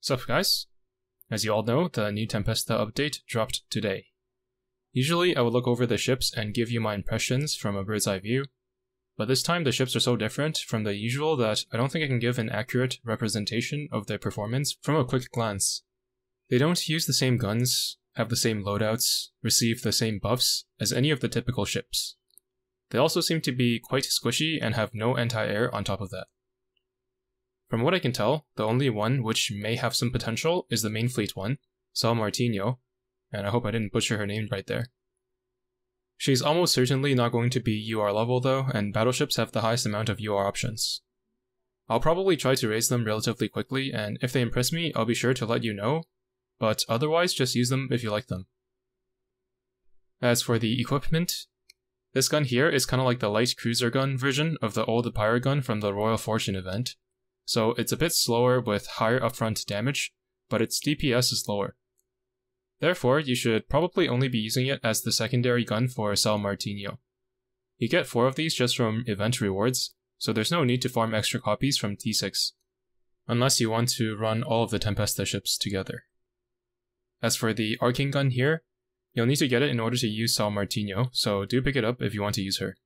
Sup guys? As you all know, the new Tempesta update dropped today. Usually I would look over the ships and give you my impressions from a bird's eye view, but this time the ships are so different from the usual that I don't think I can give an accurate representation of their performance from a quick glance. They don't use the same guns, have the same loadouts, receive the same buffs as any of the typical ships. They also seem to be quite squishy and have no anti-air on top of that. From what I can tell, the only one which may have some potential is the main fleet one, Sal Martino, and I hope I didn't butcher her name right there. She's almost certainly not going to be UR level though, and battleships have the highest amount of UR options. I'll probably try to raise them relatively quickly, and if they impress me, I'll be sure to let you know, but otherwise just use them if you like them. As for the equipment, this gun here is kind of like the light cruiser gun version of the old pirate gun from the Royal Fortune event, so it's a bit slower with higher upfront damage, but its DPS is lower. Therefore, you should probably only be using it as the secondary gun for Sal Martino. You get 4 of these just from event rewards, so there's no need to farm extra copies from T6, unless you want to run all of the Tempesta ships together. As for the arcane gun here, you'll need to get it in order to use Sal Martino, so do pick it up if you want to use her.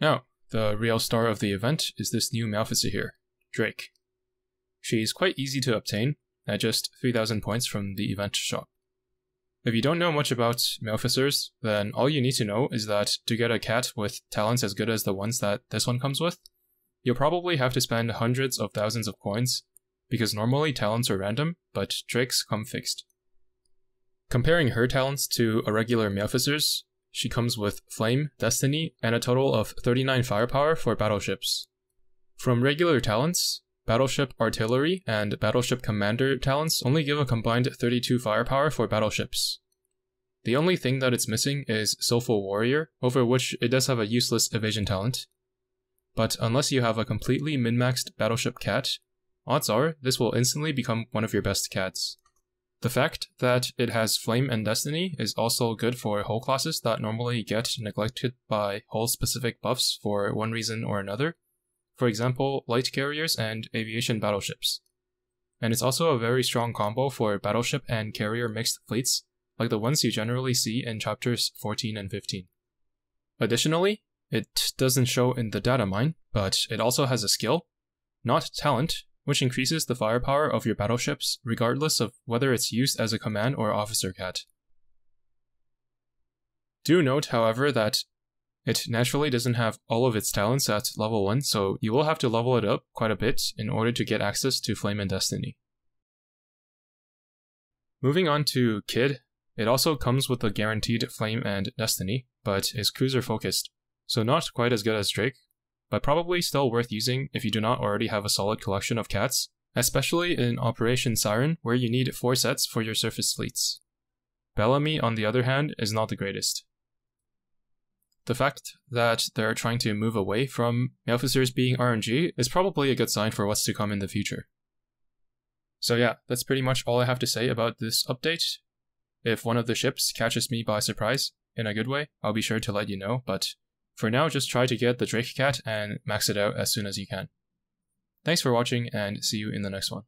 Now, the real star of the event is this new Meowfficer here, Drake. She's quite easy to obtain, at just 3000 points from the event shop. If you don't know much about Meowfficers, then all you need to know is that to get a cat with talents as good as the ones that this one comes with, you'll probably have to spend hundreds of thousands of coins, because normally talents are random, but Drake's come fixed. Comparing her talents to a regular Meowfficer's, she comes with Flame, Destiny, and a total of 39 firepower for battleships. From regular talents, Battleship Artillery and Battleship Commander talents only give a combined 32 firepower for battleships. The only thing that it's missing is Soulful Warrior, over which it does have a useless evasion talent. But unless you have a completely min-maxed battleship cat, odds are this will instantly become one of your best cats. The fact that it has Flame and Destiny is also good for hull classes that normally get neglected by hull-specific buffs for one reason or another. For example, light carriers and aviation battleships. And it's also a very strong combo for battleship and carrier mixed fleets, like the ones you generally see in chapters 14 and 15. Additionally, it doesn't show in the data mine, but it also has a skill, not talent, which increases the firepower of your battleships regardless of whether it's used as a command or officer cat. Do note, however, that it naturally doesn't have all of its talents at level 1, so you will have to level it up quite a bit in order to get access to Flame and Destiny. Moving on to Kid, it also comes with a guaranteed Flame and Destiny, but is cruiser focused, so not quite as good as Drake, but probably still worth using if you do not already have a solid collection of cats, especially in Operation Siren where you need 4 sets for your surface fleets. Bellamy, on the other hand, is not the greatest. The fact that they're trying to move away from Meowfficers being RNG is probably a good sign for what's to come in the future. So yeah, that's pretty much all I have to say about this update. If one of the ships catches me by surprise, in a good way, I'll be sure to let you know, but for now just try to get the Drake cat and max it out as soon as you can. Thanks for watching and see you in the next one.